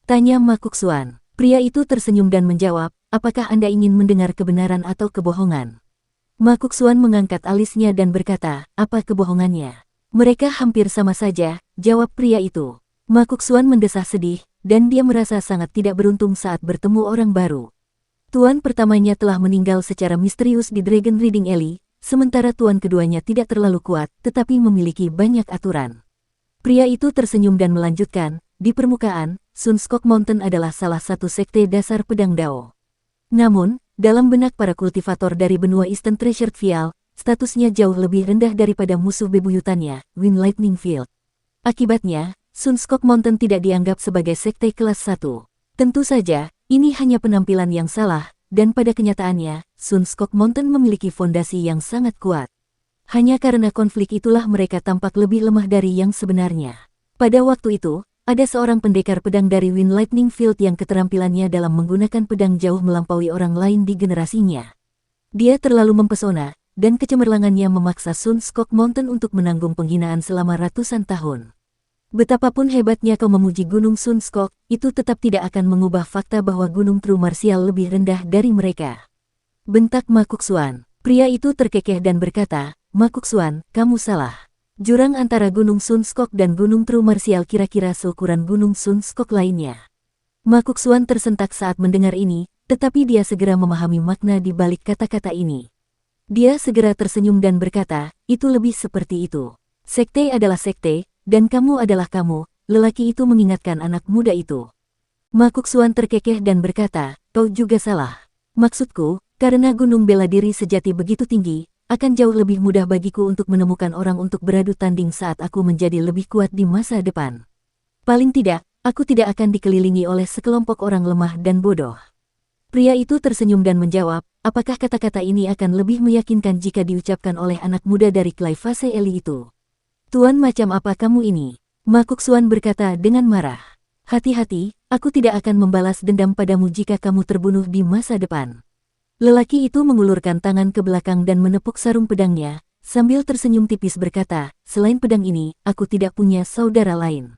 [SPEAKER 1] Tanya Makuksuan. Pria itu tersenyum dan menjawab, apakah Anda ingin mendengar kebenaran atau kebohongan? Makuksuan mengangkat alisnya dan berkata, apa kebohongannya? Mereka hampir sama saja, jawab pria itu. Makuksuan mendesah sedih, dan dia merasa sangat tidak beruntung saat bertemu orang baru. Tuan pertamanya telah meninggal secara misterius di Dragon Reading Alley, sementara tuan keduanya tidak terlalu kuat, tetapi memiliki banyak aturan. Pria itu tersenyum dan melanjutkan, di permukaan, Sunskok Mountain adalah salah satu sekte dasar pedang Dao. Namun, dalam benak para kultivator dari benua Eastern Treasured Vial, statusnya jauh lebih rendah daripada musuh bebuyutannya, Wind Lightning Field. Akibatnya, Sunskok Mountain tidak dianggap sebagai sekte kelas 1. Tentu saja, ini hanya penampilan yang salah, dan pada kenyataannya, Sunskok Mountain memiliki fondasi yang sangat kuat. Hanya karena konflik itulah mereka tampak lebih lemah dari yang sebenarnya. Pada waktu itu, ada seorang pendekar pedang dari Wind Lightning Field yang keterampilannya dalam menggunakan pedang jauh melampaui orang lain di generasinya. Dia terlalu mempesona, dan kecemerlangannya memaksa Sunskok Mountain untuk menanggung penghinaan selama ratusan tahun. Betapapun hebatnya kau memuji Gunung Sunskok, itu tetap tidak akan mengubah fakta bahwa Gunung True Martial lebih rendah dari mereka. Bentak Makuksuan. Pria itu terkekeh dan berkata, Makuksuan, kamu salah. Jurang antara Gunung Sunskok dan Gunung True Martial kira-kira seukuran Gunung Sunskok lainnya. Makuksuan tersentak saat mendengar ini, tetapi dia segera memahami makna di balik kata-kata ini. Dia segera tersenyum dan berkata, itu lebih seperti itu. Sekte adalah sekte, dan kamu adalah kamu, lelaki itu mengingatkan anak muda itu. Makuksuan terkekeh dan berkata, kau juga salah. Maksudku, karena gunung bela diri sejati begitu tinggi, akan jauh lebih mudah bagiku untuk menemukan orang untuk beradu tanding saat aku menjadi lebih kuat di masa depan. Paling tidak, aku tidak akan dikelilingi oleh sekelompok orang lemah dan bodoh. Pria itu tersenyum dan menjawab, apakah kata-kata ini akan lebih meyakinkan jika diucapkan oleh anak muda dari Clivase Eli itu? Tuan macam apa kamu ini? Makuksuan berkata dengan marah. Hati-hati, aku tidak akan membalas dendam padamu jika kamu terbunuh di masa depan. Lelaki itu mengulurkan tangan ke belakang dan menepuk sarung pedangnya, sambil tersenyum tipis berkata, selain pedang ini, aku tidak punya saudara lain.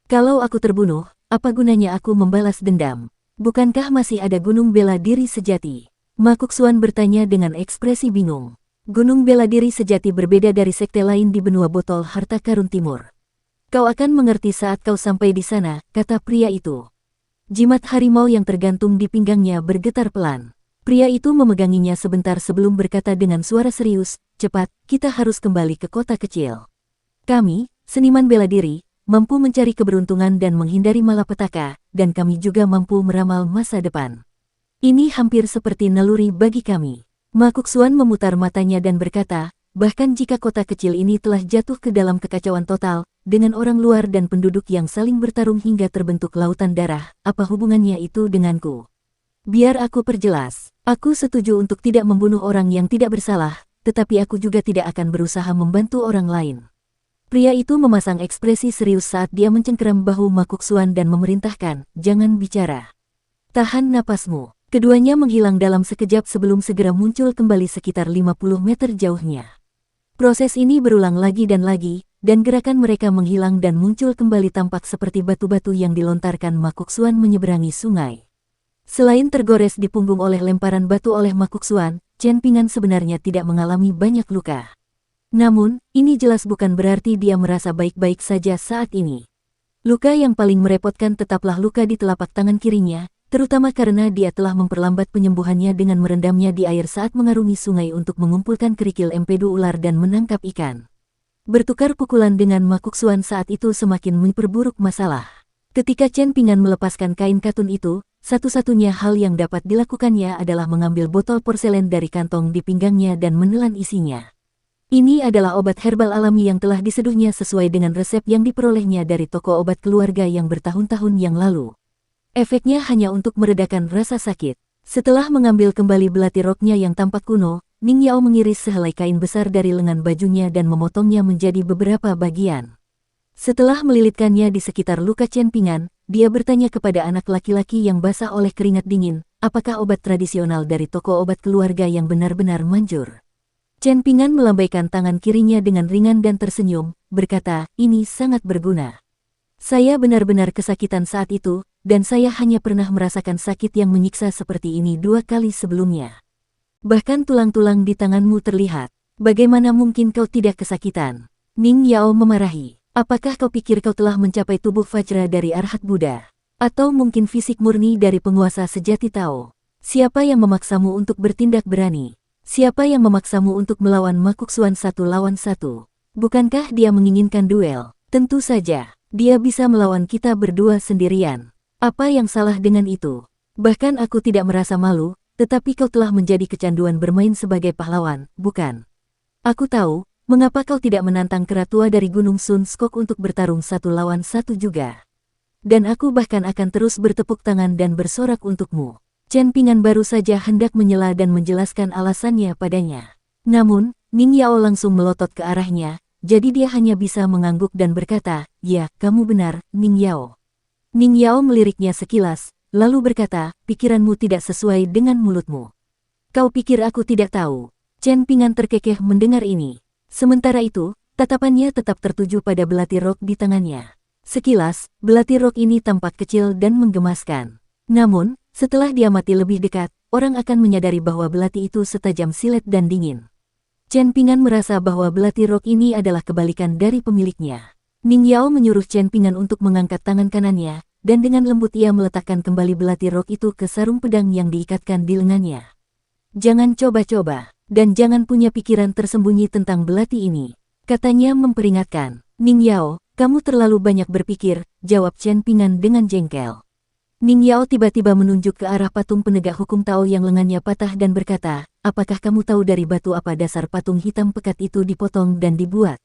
[SPEAKER 1] Kalau aku terbunuh, apa gunanya aku membalas dendam? Bukankah masih ada Gunung Bela Diri Sejati? Makuksuan bertanya dengan ekspresi bingung. Gunung Bela Diri Sejati berbeda dari sekte lain di benua botol harta karun timur. Kau akan mengerti saat kau sampai di sana, kata pria itu. Jimat harimau yang tergantung di pinggangnya bergetar pelan. Pria itu memeganginya sebentar sebelum berkata dengan suara serius, cepat, kita harus kembali ke kota kecil. Kami, seniman bela diri, mampu mencari keberuntungan dan menghindari malapetaka, dan kami juga mampu meramal masa depan. Ini hampir seperti naluri bagi kami. Makuksuan memutar matanya dan berkata, bahkan jika kota kecil ini telah jatuh ke dalam kekacauan total, dengan orang luar dan penduduk yang saling bertarung hingga terbentuk lautan darah, apa hubungannya itu denganku? Biar aku perjelas, aku setuju untuk tidak membunuh orang yang tidak bersalah, tetapi aku juga tidak akan berusaha membantu orang lain. Pria itu memasang ekspresi serius saat dia mencengkeram bahu Makuksuan dan memerintahkan, jangan bicara. Tahan napasmu. Keduanya menghilang dalam sekejap sebelum segera muncul kembali sekitar 50 meter jauhnya. Proses ini berulang lagi, dan gerakan mereka menghilang dan muncul kembali tampak seperti batu-batu yang dilontarkan Makuksuan menyeberangi sungai. Selain tergores di punggung oleh lemparan batu oleh Makuksuan, Chen Pingan sebenarnya tidak mengalami banyak luka. Namun, ini jelas bukan berarti dia merasa baik-baik saja saat ini. Luka yang paling merepotkan tetaplah luka di telapak tangan kirinya, terutama karena dia telah memperlambat penyembuhannya dengan merendamnya di air saat mengarungi sungai untuk mengumpulkan kerikil empedu ular dan menangkap ikan. Bertukar pukulan dengan Makuksuan saat itu semakin memperburuk masalah. Ketika Chen Pingan melepaskan kain katun itu, satu-satunya hal yang dapat dilakukannya adalah mengambil botol porselen dari kantong di pinggangnya dan menelan isinya. Ini adalah obat herbal alami yang telah diseduhnya sesuai dengan resep yang diperolehnya dari toko obat keluarga yang bertahun-tahun yang lalu. Efeknya hanya untuk meredakan rasa sakit. Setelah mengambil kembali belati roknya yang tampak kuno, Ning Yao mengiris sehelai kain besar dari lengan bajunya dan memotongnya menjadi beberapa bagian. Setelah melilitkannya di sekitar luka Chen Pingan, dia bertanya kepada anak laki-laki yang basah oleh keringat dingin, apakah obat tradisional dari toko obat keluarga yang benar-benar manjur? Chen Pingan melambaikan tangan kirinya dengan ringan dan tersenyum, berkata, ini sangat berguna. Saya benar-benar kesakitan saat itu, dan saya hanya pernah merasakan sakit yang menyiksa seperti ini 2 kali sebelumnya. Bahkan tulang-tulang di tanganmu terlihat. Bagaimana mungkin kau tidak kesakitan? Ning Yao memarahi. Apakah kau pikir kau telah mencapai tubuh Vajra dari Arhat Buddha? Atau mungkin fisik murni dari penguasa sejati Tao? Siapa yang memaksamu untuk bertindak berani? Siapa yang memaksamu untuk melawan Makuksuan 1 lawan 1? Bukankah dia menginginkan duel? Tentu saja, dia bisa melawan kita berdua sendirian. Apa yang salah dengan itu? Bahkan aku tidak merasa malu, tetapi kau telah menjadi kecanduan bermain sebagai pahlawan, bukan? Aku tahu, mengapa kau tidak menantang keratua dari Gunung Sun Skok untuk bertarung 1 lawan 1 juga. Dan aku bahkan akan terus bertepuk tangan dan bersorak untukmu. Chen Pingan baru saja hendak menyela dan menjelaskan alasannya padanya. Namun, Ning Yao langsung melotot ke arahnya, jadi dia hanya bisa mengangguk dan berkata, ya, kamu benar, Ning Yao. Ning Yao meliriknya sekilas, lalu berkata, pikiranmu tidak sesuai dengan mulutmu. Kau pikir aku tidak tahu? Chen Pingan terkekeh mendengar ini. Sementara itu, tatapannya tetap tertuju pada belati rok di tangannya. Sekilas, belati rok ini tampak kecil dan menggemaskan. Namun, setelah diamati lebih dekat, orang akan menyadari bahwa belati itu setajam silet dan dingin. Chen Pingan merasa bahwa belati rok ini adalah kebalikan dari pemiliknya. Ning Yao menyuruh Chen Pingan untuk mengangkat tangan kanannya, dan dengan lembut ia meletakkan kembali belati rok itu ke sarung pedang yang diikatkan di lengannya. Jangan coba-coba, dan jangan punya pikiran tersembunyi tentang belati ini, katanya memperingatkan. Ning Yao, kamu terlalu banyak berpikir, jawab Chen Pingan dengan jengkel. Ning Yao tiba-tiba menunjuk ke arah patung penegak hukum Tao yang lengannya patah dan berkata, apakah kamu tahu dari batu apa dasar patung hitam pekat itu dipotong dan dibuat?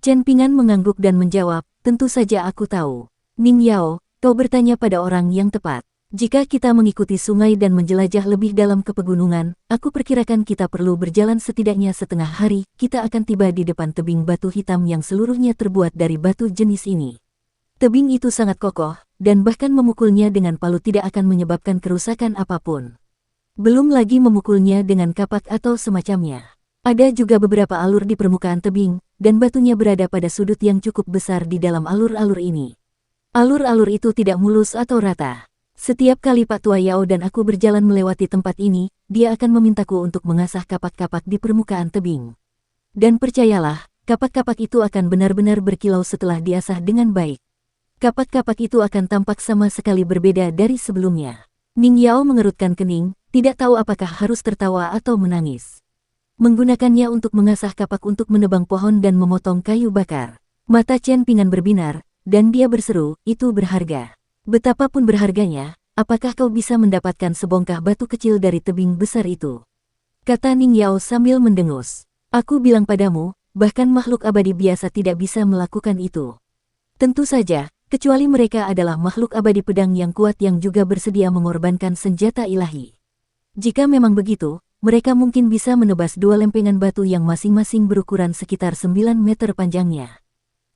[SPEAKER 1] Chen Pingan mengangguk dan menjawab, tentu saja aku tahu. Ning Yao, kau bertanya pada orang yang tepat. Jika kita mengikuti sungai dan menjelajah lebih dalam ke pegunungan, aku perkirakan kita perlu berjalan setidaknya setengah hari, kita akan tiba di depan tebing batu hitam yang seluruhnya terbuat dari batu jenis ini. Tebing itu sangat kokoh, dan bahkan memukulnya dengan palu tidak akan menyebabkan kerusakan apapun. Belum lagi memukulnya dengan kapak atau semacamnya. Ada juga beberapa alur di permukaan tebing, dan batunya berada pada sudut yang cukup besar di dalam alur-alur ini. Alur-alur itu tidak mulus atau rata. Setiap kali Pak Tua Yao dan aku berjalan melewati tempat ini, dia akan memintaku untuk mengasah kapak-kapak di permukaan tebing. Dan percayalah, kapak-kapak itu akan benar-benar berkilau setelah diasah dengan baik. Kapak-kapak itu akan tampak sama sekali berbeda dari sebelumnya. Ning Yao mengerutkan kening, tidak tahu apakah harus tertawa atau menangis. Menggunakannya untuk mengasah kapak untuk menebang pohon dan memotong kayu bakar. Mata Chen Pingan berbinar, dan dia berseru, itu berharga. Betapapun berharganya, apakah kau bisa mendapatkan sebongkah batu kecil dari tebing besar itu? Kata Ning Yao sambil mendengus. Aku bilang padamu, bahkan makhluk abadi biasa tidak bisa melakukan itu. Tentu saja, kecuali mereka adalah makhluk abadi pedang yang kuat yang juga bersedia mengorbankan senjata ilahi. Jika memang begitu, mereka mungkin bisa menebas dua lempengan batu yang masing-masing berukuran sekitar 9 meter panjangnya.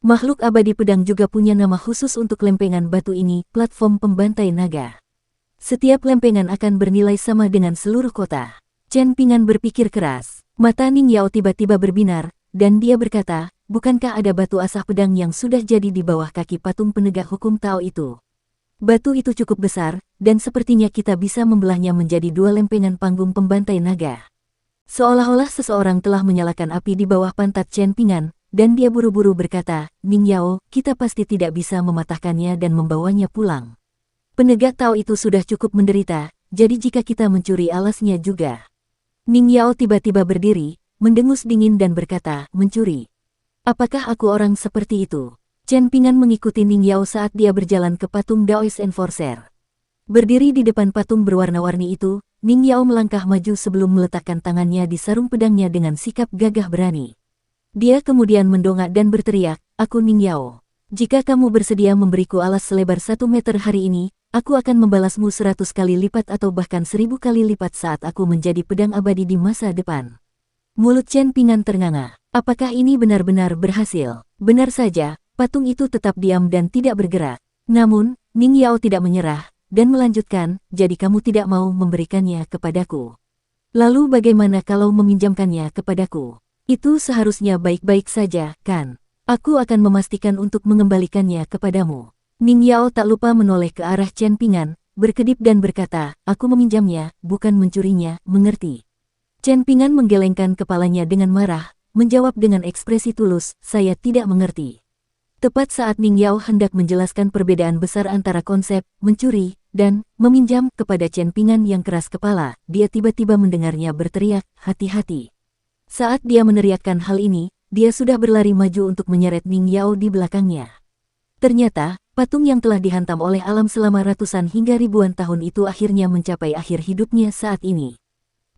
[SPEAKER 1] Makhluk abadi pedang juga punya nama khusus untuk lempengan batu ini, platform pembantai naga. Setiap lempengan akan bernilai sama dengan seluruh kota. Chen Pingan berpikir keras. Mata Ning Yao tiba-tiba berbinar, dan dia berkata, bukankah ada batu asah pedang yang sudah jadi di bawah kaki patung penegak hukum Tao itu? Batu itu cukup besar, dan sepertinya kita bisa membelahnya menjadi dua lempengan panggung pembantai naga. Seolah-olah seseorang telah menyalakan api di bawah pantat Chen Pingan, dan dia buru-buru berkata, Ning Yao, kita pasti tidak bisa mematahkannya dan membawanya pulang. Penegak Tao itu sudah cukup menderita, jadi jika kita mencuri alasnya juga. Ning Yao tiba-tiba berdiri, mendengus dingin dan berkata, mencuri. Apakah aku orang seperti itu? Chen Pingan mengikuti Ning Yao saat dia berjalan ke patung Daoist Enforcer. Berdiri di depan patung berwarna-warni itu, Ning Yao melangkah maju sebelum meletakkan tangannya di sarung pedangnya dengan sikap gagah berani. Dia kemudian mendongak dan berteriak, aku Ning Yao. Jika kamu bersedia memberiku alas selebar 1 meter hari ini, aku akan membalasmu 100 kali lipat atau bahkan 1000 kali lipat saat aku menjadi pedang abadi di masa depan. Mulut Chen Pingan ternganga. Apakah ini benar-benar berhasil? Benar saja. Patung itu tetap diam dan tidak bergerak. Namun, Ning Yao tidak menyerah, dan melanjutkan, jadi kamu tidak mau memberikannya kepadaku. Lalu bagaimana kalau meminjamkannya kepadaku? Itu seharusnya baik-baik saja, kan? Aku akan memastikan untuk mengembalikannya kepadamu. Ning Yao tak lupa menoleh ke arah Chen Pingan, berkedip dan berkata, aku meminjamnya, bukan mencurinya, mengerti? Chen Pingan menggelengkan kepalanya dengan marah, menjawab dengan ekspresi tulus, saya tidak mengerti. Tepat saat Ning Yao hendak menjelaskan perbedaan besar antara konsep mencuri dan meminjam kepada Chen Pingan yang keras kepala, dia tiba-tiba mendengarnya berteriak, hati-hati. Saat dia meneriakkan hal ini, dia sudah berlari maju untuk menyeret Ning Yao di belakangnya. Ternyata, patung yang telah dihantam oleh alam selama ratusan hingga ribuan tahun itu akhirnya mencapai akhir hidupnya saat ini.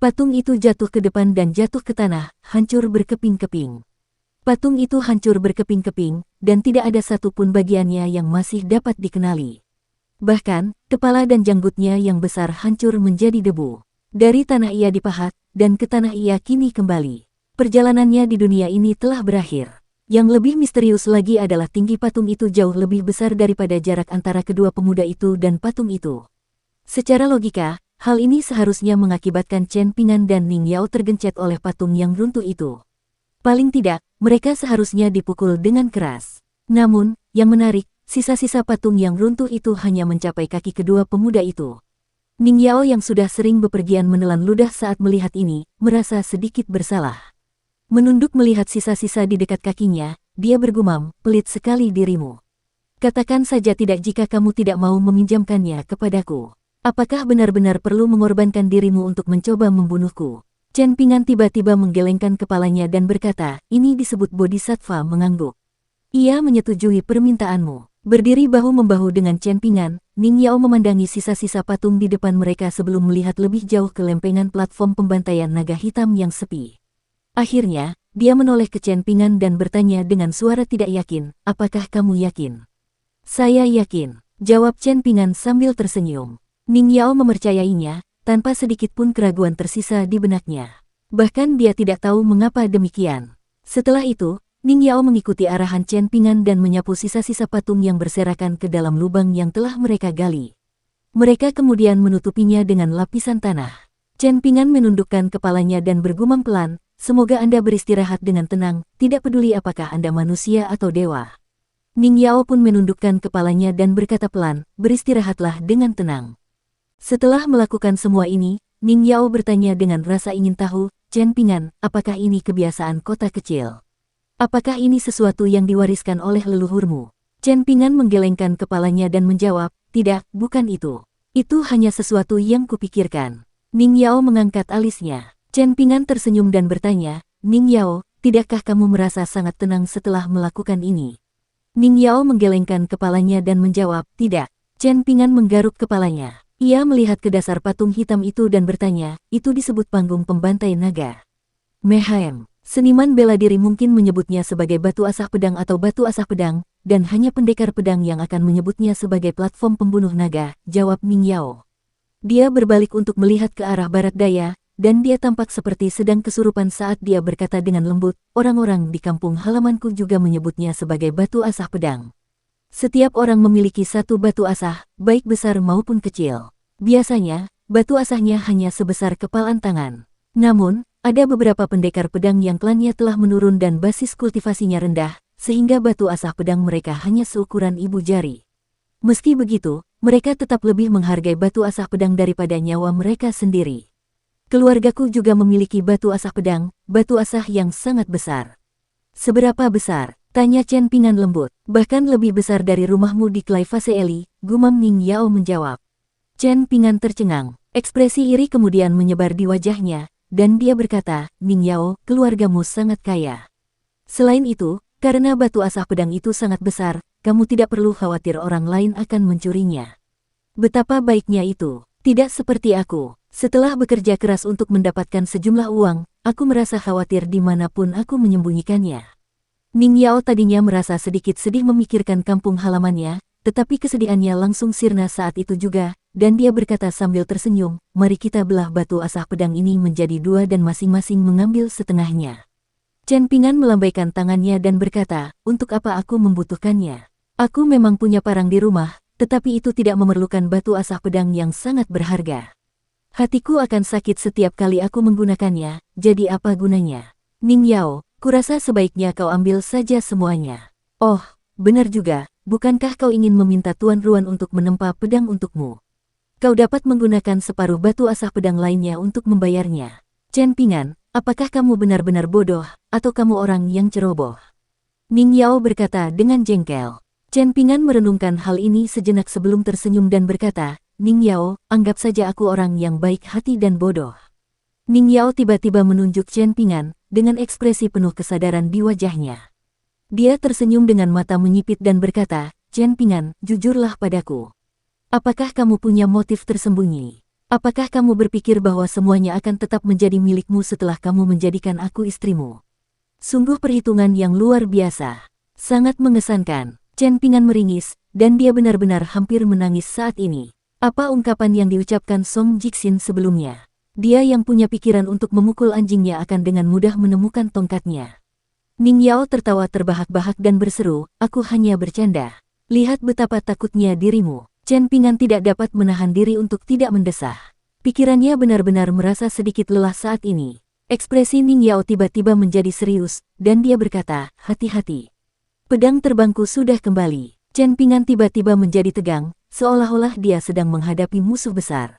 [SPEAKER 1] Patung itu jatuh ke depan dan jatuh ke tanah, hancur berkeping-keping. Patung itu hancur berkeping-keping, dan tidak ada satupun bagiannya yang masih dapat dikenali. Bahkan, kepala dan janggutnya yang besar hancur menjadi debu. Dari tanah ia dipahat, dan ke tanah ia kini kembali. Perjalanannya di dunia ini telah berakhir. Yang lebih misterius lagi adalah tinggi patung itu jauh lebih besar daripada jarak antara kedua pemuda itu dan patung itu. Secara logika, hal ini seharusnya mengakibatkan Chen Pingan dan Ning Yao tergencet oleh patung yang runtuh itu. Paling tidak, mereka seharusnya dipukul dengan keras. Namun, yang menarik, sisa-sisa patung yang runtuh itu hanya mencapai kaki kedua pemuda itu. Ning Yao yang sudah sering bepergian menelan ludah saat melihat ini, merasa sedikit bersalah. Menunduk melihat sisa-sisa di dekat kakinya, dia bergumam, pelit sekali dirimu. Katakan saja tidak jika kamu tidak mau meminjamkannya kepadaku. Apakah benar-benar perlu mengorbankan dirimu untuk mencoba membunuhku? Chen Pingan tiba-tiba menggelengkan kepalanya dan berkata, ini disebut bodhisattva mengangguk. Ia menyetujui permintaanmu. Berdiri bahu-membahu dengan Chen Pingan, Ning Yao memandangi sisa-sisa patung di depan mereka sebelum melihat lebih jauh ke lempengan platform pembantaian naga hitam yang sepi. Akhirnya, dia menoleh ke Chen Pingan dan bertanya dengan suara tidak yakin, "Apakah kamu yakin?" "Saya yakin," jawab Chen Pingan sambil tersenyum. Ning Yao memercayainya, tanpa sedikit pun keraguan tersisa di benaknya. Bahkan dia tidak tahu mengapa demikian. Setelah itu, Ning Yao mengikuti arahan Chen Pingan dan menyapu sisa-sisa patung yang berserakan ke dalam lubang yang telah mereka gali. Mereka kemudian menutupinya dengan lapisan tanah. Chen Pingan menundukkan kepalanya dan bergumam pelan, "Semoga Anda beristirahat dengan tenang, tidak peduli apakah Anda manusia atau dewa." Ning Yao pun menundukkan kepalanya dan berkata pelan, "Beristirahatlah dengan tenang." Setelah melakukan semua ini, Ning Yao bertanya dengan rasa ingin tahu, "Chen Pingan, apakah ini kebiasaan kota kecil? Apakah ini sesuatu yang diwariskan oleh leluhurmu?" Chen Pingan menggelengkan kepalanya dan menjawab, "Tidak, bukan itu. Itu hanya sesuatu yang kupikirkan." Ning Yao mengangkat alisnya. Chen Pingan tersenyum dan bertanya, "Ning Yao, tidakkah kamu merasa sangat tenang setelah melakukan ini?" Ning Yao menggelengkan kepalanya dan menjawab, "Tidak." Chen Pingan menggaruk kepalanya. Ia melihat ke dasar patung hitam itu dan bertanya, "Itu disebut panggung pembantai naga." Mehaem. Seniman bela diri mungkin menyebutnya sebagai batu asah pedang atau batu asah pedang, dan hanya pendekar pedang yang akan menyebutnya sebagai platform pembunuh naga, jawab Ning Yao. Dia berbalik untuk melihat ke arah barat daya, dan dia tampak seperti sedang kesurupan saat dia berkata dengan lembut, "Orang-orang di kampung halamanku juga menyebutnya sebagai batu asah pedang. Setiap orang memiliki satu batu asah, baik besar maupun kecil. Biasanya, batu asahnya hanya sebesar kepalan tangan. Namun, ada beberapa pendekar pedang yang klannya telah menurun dan basis kultivasinya rendah, sehingga batu asah pedang mereka hanya seukuran ibu jari. Meski begitu, mereka tetap lebih menghargai batu asah pedang daripada nyawa mereka sendiri. Keluargaku juga memiliki batu asah pedang, batu asah yang sangat besar." "Seberapa besar?" tanya Chen Pingan lembut. "Bahkan lebih besar dari rumahmu di Clivase Eli," gumam Ning Yao menjawab. Chen Pingan tercengang. Ekspresi iri kemudian menyebar di wajahnya, dan dia berkata, "Ning Yao, keluargamu sangat kaya. Selain itu, karena batu asah pedang itu sangat besar, kamu tidak perlu khawatir orang lain akan mencurinya. Betapa baiknya itu. Tidak seperti aku. Setelah bekerja keras untuk mendapatkan sejumlah uang, aku merasa khawatir dimanapun aku menyembunyikannya." Ning Yao tadinya merasa sedikit sedih memikirkan kampung halamannya, tetapi kesedihannya langsung sirna saat itu juga, dan dia berkata sambil tersenyum, "Mari kita belah batu asah pedang ini menjadi dua dan masing-masing mengambil setengahnya." Chen Pingan melambaikan tangannya dan berkata, "Untuk apa aku membutuhkannya? Aku memang punya parang di rumah, tetapi itu tidak memerlukan batu asah pedang yang sangat berharga. Hatiku akan sakit setiap kali aku menggunakannya, jadi apa gunanya? Ning Yao, kurasa sebaiknya kau ambil saja semuanya." "Oh, benar juga, bukankah kau ingin meminta Tuan Ruan untuk menempa pedang untukmu? Kau dapat menggunakan separuh batu asah pedang lainnya untuk membayarnya." "Chen Pingan, apakah kamu benar-benar bodoh, atau kamu orang yang ceroboh?" Ning Yao berkata dengan jengkel. Chen Pingan merenungkan hal ini sejenak sebelum tersenyum dan berkata, "Ning Yao, anggap saja aku orang yang baik hati dan bodoh." Ning Yao tiba-tiba menunjuk Chen Pingan, dengan ekspresi penuh kesadaran di wajahnya. Dia tersenyum dengan mata menyipit dan berkata, "Chen Pingan, jujurlah padaku. Apakah kamu punya motif tersembunyi? Apakah kamu berpikir bahwa semuanya akan tetap menjadi milikmu setelah kamu menjadikan aku istrimu? Sungguh perhitungan yang luar biasa. Sangat mengesankan." Chen Pingan meringis, dan dia benar-benar hampir menangis saat ini. Apa ungkapan yang diucapkan Song Jixin sebelumnya? Dia yang punya pikiran untuk memukul anjingnya akan dengan mudah menemukan tongkatnya. Ning Yao tertawa terbahak-bahak dan berseru, "Aku hanya bercanda. Lihat betapa takutnya dirimu." Chen Pingan tidak dapat menahan diri untuk tidak mendesah. Pikirannya benar-benar merasa sedikit lelah saat ini. Ekspresi Ning Yao tiba-tiba menjadi serius, dan dia berkata, "Hati-hati. Pedang terbangku sudah kembali." Chen Pingan tiba-tiba menjadi tegang, seolah-olah dia sedang menghadapi musuh besar.